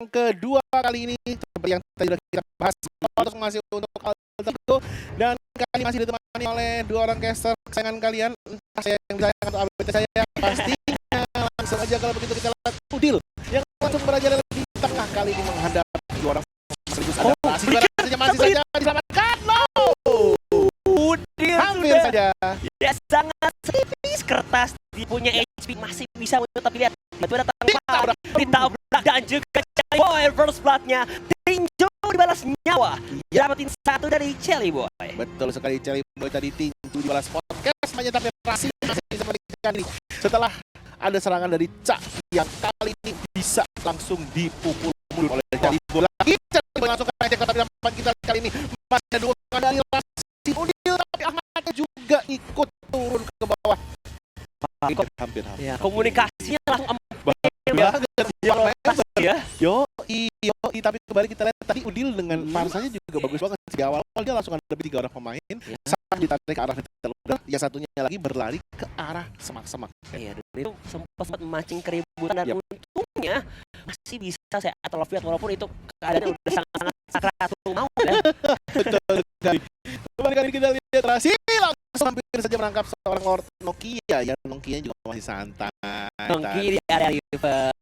kedua kali ini seperti yang tadi sudah kita bahas untuk masih untuk Alter Ego, dan kali masih ditemani oleh dua orang caster kesayangan kalian. Entah saya yang disayangkan atau ABT saya, pastinya langsung aja kalau begitu kita lihat Udil yang langsung berada di tengah kali ini menghadapi dua orang sekaligus adaptasi. Masih saja diselamatkan. Udil hampir sudah saja. Ya sangat tipis, kertas punya HP masih bisa tapi lihat itu datang ditabrak dan juga Celi Boy first blood-nya tinju dibalas nyawa, dapetin satu dari Celi Boy. Betul sekali, Celi Boy tadi tinju dibalas podcast hanya tapi masih bisa meningkatkan diri setelah ada serangan dari Cak yang kali ini bisa langsung dipukul oleh Celi Boy. Lagi Celi Boy langsung ke cek, tapi nampak kita kali ini masih ada dua dari si Udil, tapi Ahmad juga ikut turun ke bawah. Hampir. Ya, komunikasinya langsung banget ya. Yo, tapi kembali kita lihat tadi Udil dengan parsanya juga bagus banget. Di awal dia langsung ada lebih 3 orang pemain, saat ditarik ke arah Little Udah, yang satunya lagi berlari ke arah semak-semak. Iya, itu sempat memancing keributan dan untungnya masih bisa saya atau lihat walaupun itu keadaannya udah sangat sakratul maut ya. Betul sekali. Kembali kita lihat Rasi langsung hampir saja menangkap seorang Lord Nokia. Ya, Nokia juga masih santai. Nokia di area river.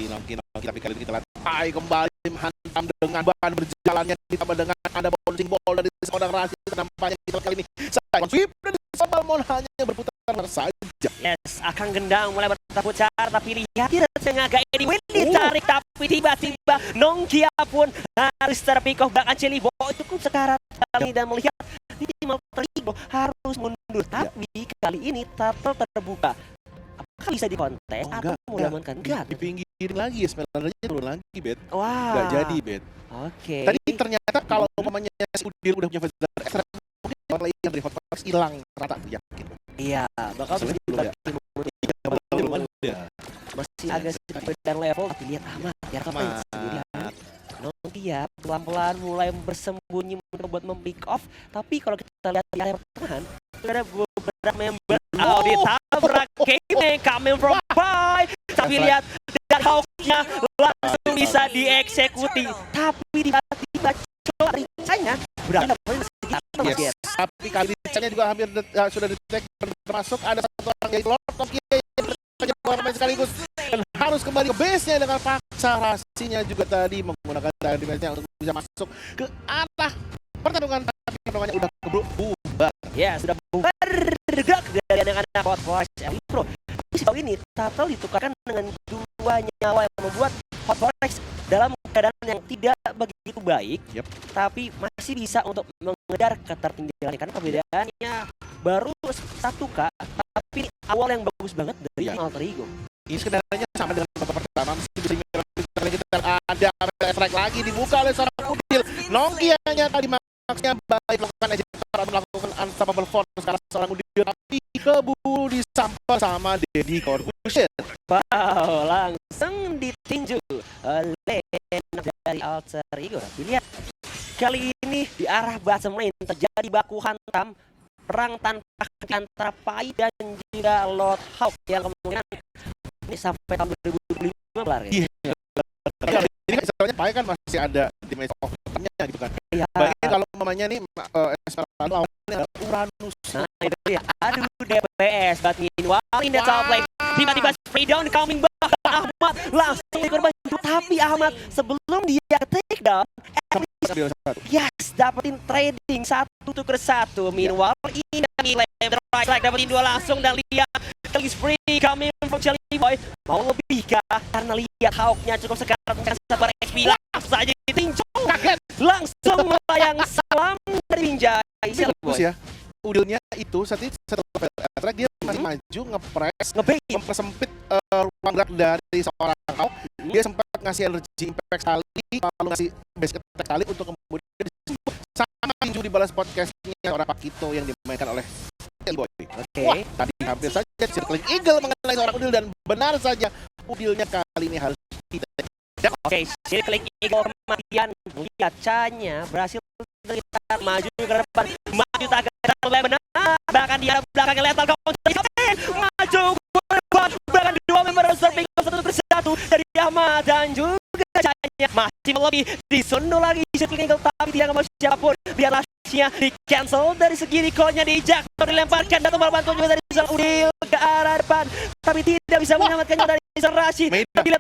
Nokia, tapi kali ini kita lihat kembali menghantam dengan bahan berjalannya ditambah dengan ada bouncing ball dari seorang Rasi. Nampaknya kita kali ini Saigon Sweep dari Sabal Mon hanya berputar saja. Yes, akan gendang mulai berputar tapi lihat tidak sengaja ini Win ditarik tapi tiba-tiba Nokia pun harus terpikoh bahkan Celi Boy cukup sekarat kali dan melihat tim Alter Ego harus mundur tapi kali ini turtle terbuka. Apakah bisa dikontes atau mau diamankan? Enggak. Dipinggirin lagi ya, Smellandernya turun lagi, Bet. Wah. Nggak jadi, Bet. Oke. Tadi ternyata kalau umpamanya si Udil udah punya Feather Extra, mungkin orang lain yang dari Hotbox hilang rata, yakin. Iya, bakal masih agak sedikit beda level tapi lihat Ahmad ya kapan sendiri Nokia pelan-pelan mulai bersembunyi buat mem-pick off, tapi kalau kita lihat di area pertahanan ada beberapa member ditabrak Game coming from by, tapi lihat dari Hawk-nya langsung bisa dieksekuti, tapi tiba-tiba Ricanya berada pada sekitar yes. Tapi kali ini Ricanya juga hampir sudah di-tag, termasuk ada satu orang yaitu Lord Nokia yang bermain sekaligus dan harus kembali ke base-nya dengan paksa. Rasinya juga tadi menggunakan daya defense-nya untuk bisa masuk ke arah pertarungan, tapi pertarungannya udah bubar. Ya, sudah bubar gerak dari anak-anak Hot Force Elite Pro. Sejauh ini Turtle ditukarkan dengan 2 nyawa yang membuat Hot Force dalam keadaan yang tidak begitu baik, tapi masih bisa untuk mengejar ketertinggalan karena perbedaannya baru 1K, tapi awal yang bagus banget dari Alter Ego. Ini sebenarnya sama dengan babak pertama, masih bisa kita ada strike lagi dibuka oleh seorang Udil. Nokia-nya tadi maksudnya baik melakukan ejector atau melakukan unstoppable force sekarang seorang Udil, tapi keburu disamper sama Deddy Corbusier. Wow, langsung ditinju oleh dari Alter Ego. Lihat kali ini di arah bottom lane terjadi baku hantam, perang tanpa antara Pai dan juga Lord Hawk yang kemungkinan ini sampai tahun 2025 belar ya. Ini misalnya Pai kan masih ada damage overnya gitu kan. Bayangin kalau mamanya nih Esmeralda lawannya adalah Uranus. Nah itu dia, aduh DPS but meanwhile in the top lane tiba-tiba spray down coming back Ahmad langsung dikorban, tapi Ahmad sebelum dia ke take down yes, dapetin trading 1 tuker 1. Meanwhile ini right dapetin 2 langsung dan lihat kali spray coming from Celi Boy mau lebih kah karena lihat Hawk-nya cukup sekarat dengan sabar HP langsung saja ditinju langsung melayang salam dari Binjai Celi Boy ya. Udilnya itu saat itu setelah track dia masih maju mempersempit ruang gerak dari seorang Hawk. Dia sempat ngasih energi impact sekali, lalu ngasih basic attack sekali untuk kemudian sama tinju dibalas podcastnya orang Pakito yang dimainkan oleh Celi Boy. Wah, tadi hampir saja Circling Eagle mengenai seorang Udil dan benar saja Udilnya kali ini harus kita. Oke, Circling Eagle kematian. Lihat Canya berhasil terlihat maju ke depan, maju tak mulai benar, bahkan di belakang lethal maju bahkan 2 member surfing 1 persatu dari Ahmad dan juga Rashnya masih melobi, disundul lagi Angle tapi tidak mau siapapun. Biar Rashnya di cancel dari segi recall-nya dijatuh, dilemparkan dan tombol bantuan juga dari seorang Udil ke arah depan, tapi tidak bisa menyelamatkannya dari seorang Rashi. Bila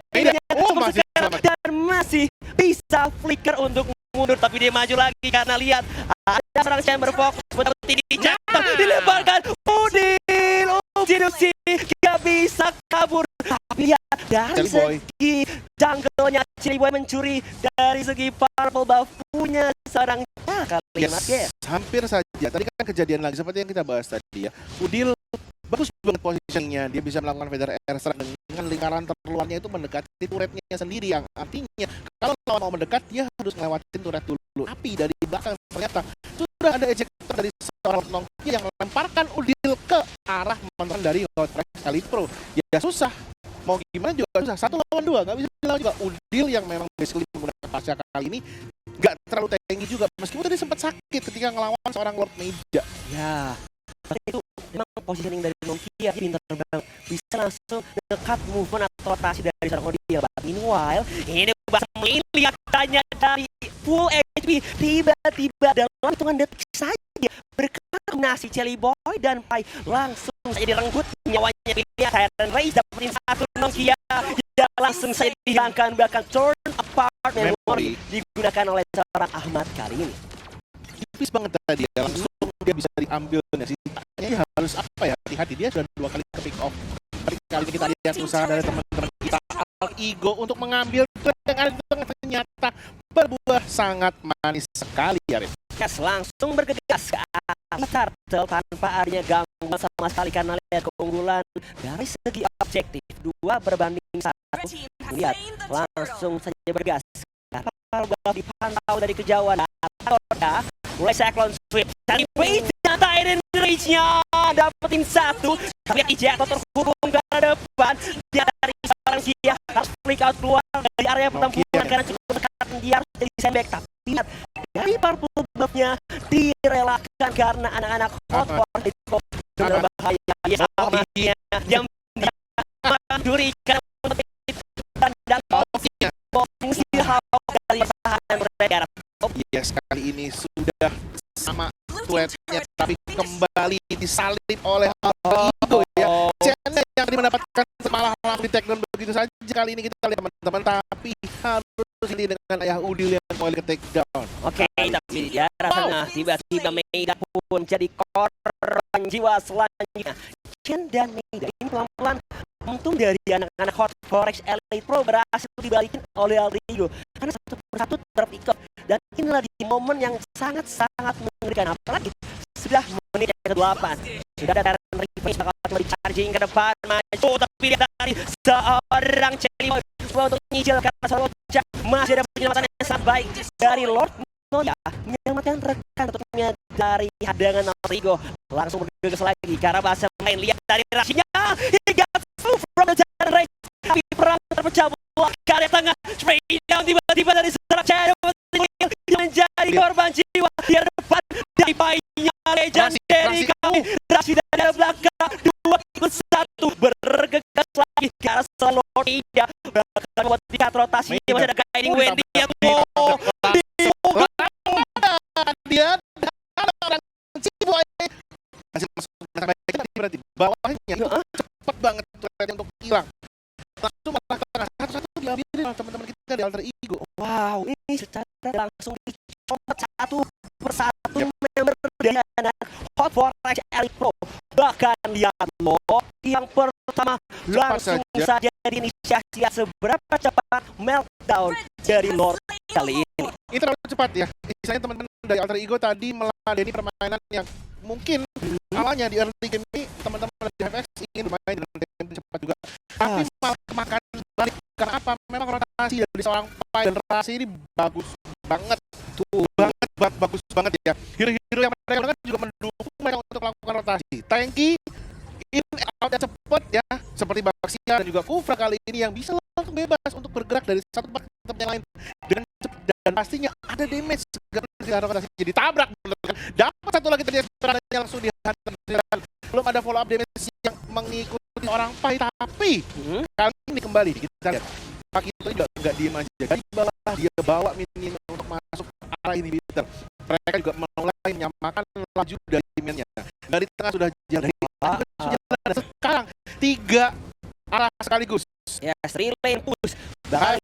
masih dan masih bisa flicker untuk mundur, tapi dia maju lagi karena lihat ada seorang chamber fokus seperti dijatuh, dilemparkan Udil. Jinusi gak bisa kabur, tapi ya dari segi jungle-nya Chili Boy mencuri dari segi purple buff punya seorang kalimat ya. Hampir saja. Tadi kan kejadian lagi seperti yang kita bahas tadi ya. Udil bagus banget posisinya, dia bisa melakukan feather air strike dengan lingkaran terluarnya itu mendekati turretnya sendiri, yang artinya kalau lawan mau mendekat dia harus ngelewatin turret dulu. Tapi dari belakang ternyata sudah ada ejector dari seorang Nongki yang melemparkan Udil ke arah mantan dari Hotrex Elite Pro. Ya susah, mau gimana juga susah. 1 lawan 2 nggak bisa dilawan juga. Udil yang memang basically menggunakan pasca kali ini nggak terlalu tinggi juga, meskipun tadi sempat sakit ketika ngelawan seorang Lord Meja. Ya, tapi itu memang positioning dari Nokia pintar banget, bisa langsung nge-cut movement atau rotasi dari seorang Odil. But meanwhile, ini bahasa melihat tanya dari full HP tiba-tiba dalam hitungan detik saja berkombinasi Chili Boy dan Pai langsung saja direnggut nyawanya pilihnya Tyrant Race dapetin satu Nokia ya langsung saja dihilangkan, bahkan turn apart memory digunakan oleh seorang Ahmad kali ini. Tipis banget tadi ya, langsung dia bisa diambil dan sisanya ya harus apa ya, hati-hati, dia sudah 2 kali ke pick off. Tapi kali ini kita lihat usaha dari teman-teman kita Ego untuk mengambil yang ada di tengah ternyata berbuah sangat manis sekali ya Rif. Yes, langsung bergegas ke arah Turtle tanpa adanya gangguan sama sekali karena lihat keunggulan dari segi objektif 2-1. Lihat langsung saja bergegas karena dipantau dari kejauhan. Udah mulai cyclone sweep dari Wade dan Tyrant Rage-nya dapetin 1, tapi ejector terhubung ke depan dia dari seorang dia harus flick out keluar dari area pertempuran karena cukup dekat, dia harus jadi sandbag. Tapi lihat dari purple buff-nya direlakan karena anak-anak hot war itu berbahaya ya, yang dia manduri karena dan fungsi dari pertahanan mereka. Yes, kali ini sudah sama duetnya tapi kembali disalib oleh Ego ya. Channel yang mendapatkan malah langsung di take down begitu saja. Kali ini kita lihat teman-teman, tapi harus ini dengan ayah Udil yang kembali ke take down. Oke, tapi ya rasanya tiba-tiba Mega pun jadi korban jiwa selanjutnya. Chen dan Mega ini pelan-pelan untung dari anak-anak Hot Forex Elite Pro berhasil dibalikin oleh Aldrigo karena satu persatu terpick up, dan inilah di momen yang sangat-sangat mengerikan, apalagi sudah menit yang ke-8 sudah ada Tyrant Reface bakal coba di-charging ke depan maju, tapi dia dari seorang Chili Boy untuk nyicil karena solo Jack masih ada penyelamatan yang sangat baik dari Lord Noya menyelamatkan rekan tutupnya dari hadangan Aldrigo. Langsung bergegas lagi karena bahasa main, lihat dari Rashinya hingga from the Tyrant Rage, tapi perang terpecah belah karya tengah straight down tiba-tiba dari seorang Shadow yang menjadi korban jiwa di depan dari Pai-nya legendary kami Rashi dari belakang 2-1 bergegas lagi ke arah selalu tidak bahkan membuat tingkat rotasinya masih ada guiding Wendy yang dia orang Ciboy masih masuk berarti bawahnya cepat banget turretnya untuk hilang, langsung malah ke tengah satu-satu diambilin oleh teman-teman kita di Alter Ego. Wow, ini secara langsung dicopot satu persatu member dari anak Hot Forex Elite Pro. Bahkan lihat loh, yang pertama langsung saja diinisiasi seberapa cepat meltdown dari Lord kali ini. Ini terlalu cepat ya. Misalnya teman-teman dari Alter Ego tadi meladeni permainan yang mungkin awalnya di early game ini teman-teman dari FX ingin bermain dengan game cepat juga, tapi malah kemakan balik. Karena apa? Memang rotasi dari seorang Pai dan Rasi ini bagus banget, bagus banget ya. Hero-hero yang mereka gunakan juga mendukung mereka untuk melakukan rotasi. Tanky in out yang cepat ya, seperti Baxia dan juga Kufra kali ini yang bisa langsung bebas untuk bergerak dari satu tempat ke tempat yang lain dengan cepat, dan pastinya ada damage segala rotasi jadi tabrak, dapat satu lagi tadi yang langsung dihantam. Belum ada follow up damage yang mengikuti orang Pai, tapi kali ini kembali kita lihat Paki itu juga nggak diem aja. Dari bawah dia bawa minion untuk masuk arah inhibitor. Mereka juga mulai menyamakan laju dari minionnya. Dari tengah sudah jalan. Sekarang 3 arah sekaligus. Yes, relay push. Bahkan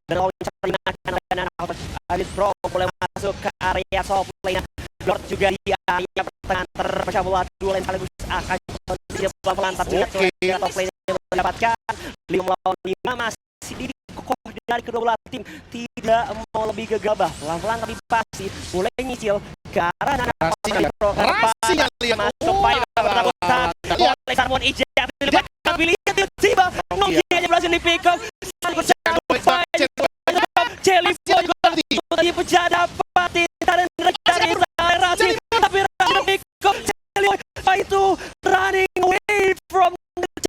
dengan anak Alif Pro mulai masuk ke area top lane. Lord juga di area pertengahan terpecah bola dua lane sekaligus akan pelan-pelan tapi top lane mendapatkan 5 lawan 5 masih dikokoh dari kedua belah tim, tidak mau lebih gegabah, pelan-pelan tapi pasti mulai nyicil ke arah Alif Pro masuk baik bertabutan oleh Sarmon Ijat tiba-tiba Nokia berhasil di pick up Jelly Boy tadi pecah dapat dan dari Rasi tapi Rasi pick up Jelly Boy itu running away from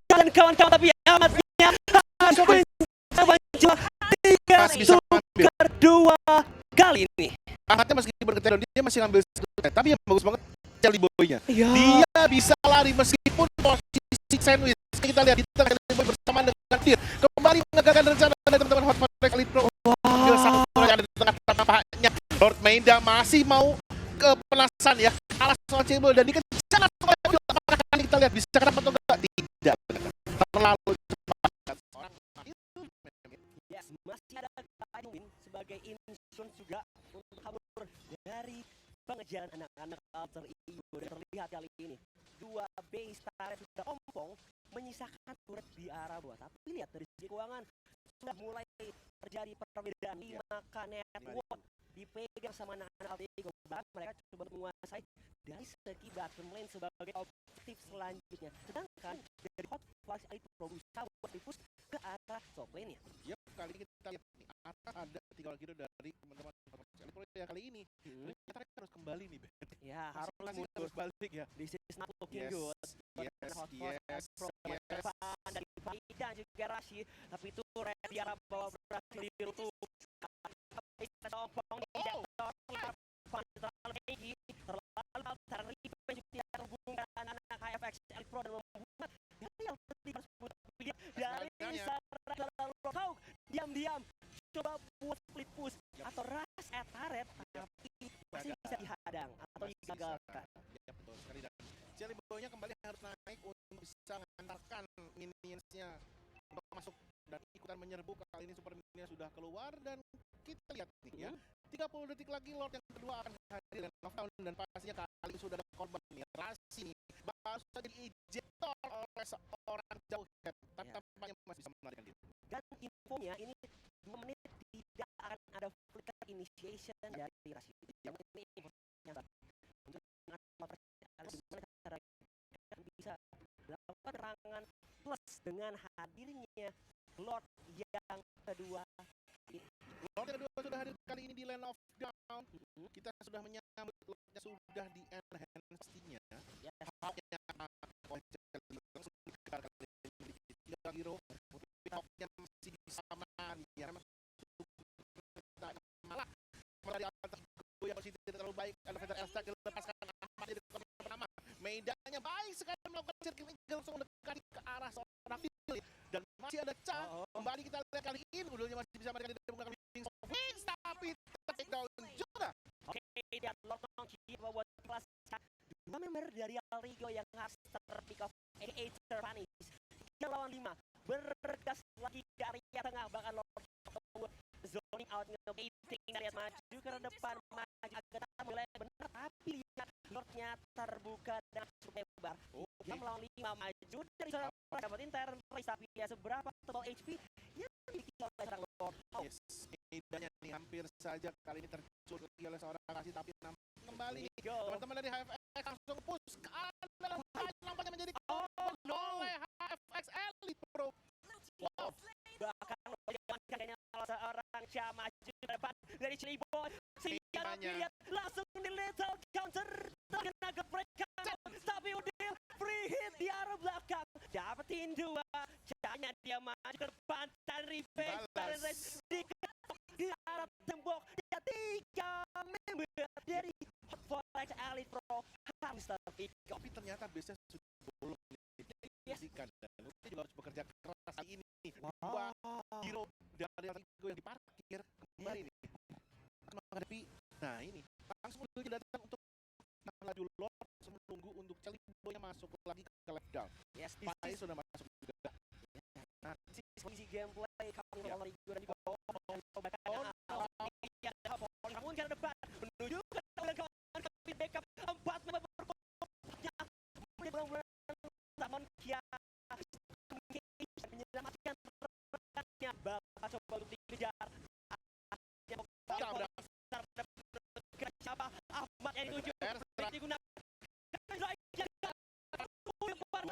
dan kawan-kawan tapi amatnya masih bisa ngambil kedua kali ini. Amatnya meski berketeruan dia masih ngambil skuter, tapi yang bagus banget Jelly Boy-nya. Ya. Dia bisa lari meskipun posisi sandwich. Kita lihat di tengah Jelly Boy bersama dengan Tyr kembali mengagalkan rencana dari teman-teman Hotfire Elite Pro. Ambil satu ada di tengah tampaknya Lord Maida masih mau ke penasaran ya alas soal Cebol dan dikejar apakah kita lihat bisa kenapa atau enggak, tidak terlalu cepat seorang yes, masih ada Win sebagai insurance juga untuk kabur dari pengejaran anak-anak alter ego dan terlihat kali ini 2 base turret sudah ompong menyisakan turret di arah bawah, tapi lihat dari segi keuangan sudah mulai terjadi perbedaan di maka network dipegang sama anak-anak alter ego, bahkan mereka coba menguasai dari segi bottom lane sebagai objektif selanjutnya, sedangkan dari Hotfire Elite Pro berusaha berfokus ke arah top lane-nya. Yep, kali ini kita lihat nih atas ada 3 kilo dari teman-teman Elite Pro ya kali ini. Ternyata harus kembali nih, Ben. Ya, harus balik ya. This is not looking Yes, good. yes. Dari Fahri dan juga Rashid, tapi itu red di arah bawah berhasil dirutup. Sopong tidak terlalu terhubungkan anak HFX Elite Pro dan membuat yang penting dari Sarah kau diam-diam coba buat split push atau rush at turret tapi masih bisa dihadang atau digagalkan. Ya betul sekali, dan Jelly Boy-nya kembali harus naik untuk bisa mengantarkan minions-nya untuk masuk dan ikutan menyerbu. Kali ini super minion sudah keluar dan kita lihat nih ya 30 detik lagi Lord yang kedua akan hadir dan knockdown, dan pastinya kali ini sudah ada korban nih Rasi nih baru saja diejector oleh seorang jauh head, tapi tampaknya masih bisa menarikan diri. Dan infonya ini 2 menit tidak akan ada flicker initiation dari Rashid. Yang ini infonya untuk gimana cara bisa melakukan serangan plus dengan hadirnya Lord yang kedua. Lord yang kedua sudah hadir kali ini di Land of Down. Kita sudah menyambut Lordnya sudah di enhance-nya. Hawknya hero Hawknya masih bisa aman ya, malah dari atas yang masih tidak terlalu baik. Ada Feather Elsa dilepaskan Ahmad jadi korban pertama. Meidanya baik sekali melakukan circle langsung mendekati ke arah seorang Philly dan masih ada Chan. Kembali kita lihat kali ini udahnya masih bisa mereka tidak menggunakan Wings tapi take down juga. Oke, dan Lord Monkey membuat kelas 2 member dari Alrigo yang harus terpick off aka Terpanis 3 lawan 5 bergas lagi ke area tengah, bahkan Lord zoning out nge-baiting dari maju ke depan, maju agak mulai benar tapi lihat Lordnya terbuka dan cukup lebar. 6 lawan 5 maju dari seorang dapat intern race, tapi ya seberapa total HP yang dimiliki oleh seorang Lord. Yes, medannya nih hampir saja kali ini tercuri oleh seorang kasih, tapi kembali nih teman-teman dari HFX langsung push ke arah nampaknya menjadi oleh HFX Elite Pro. Wow, bahkan kayaknya seorang Syah maju ke depan dari Jelly Boy, siapa lihat langsung di little counter terkena geprek tapi udah free hit di arah belakang, dapetin 2. Caranya dia maju ke depan dan revenge di arah tembok. Dia 3 member dari Hotfire Elite Pro harus terpick. tapi ternyata biasanya sudah bolong nih dan itu juga harus bekerja keras hari ini. Giro dari Rigo yang diparkir kembali nih menghadapi. Nah ini langsung dia datang untuk melaju Lord menunggu untuk Charlie Boy masuk lagi ke lap down. Yes, Pai sudah masuk juga. Nah, sisi gameplay kamu lawan Rigo dan juga namun ke depan menuju ke kawan kami backup 4 member berikutnya benar-benar namun Kia menyelamatkan rekannya. Bapak coba untuk dikejar siapa Ahmad yang dituju digunakan dua member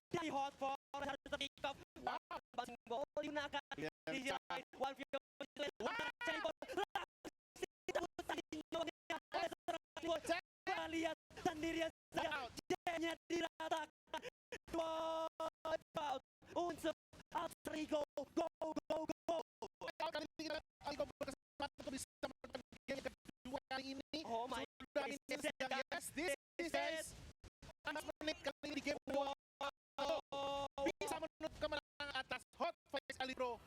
dari Hot Forest harus terikap. Bang Simbol digunakan di jalan one view lihat sendirian saja jadinya diratakan wipeout untuk Alter Ego. Go kali ini kita Algo berkesempatan untuk bisa menang game kedua kali ini. Oh my God, this is 6 menit kali ini di game kedua bisa menutup kemenangan atas Hot Face Ali Pro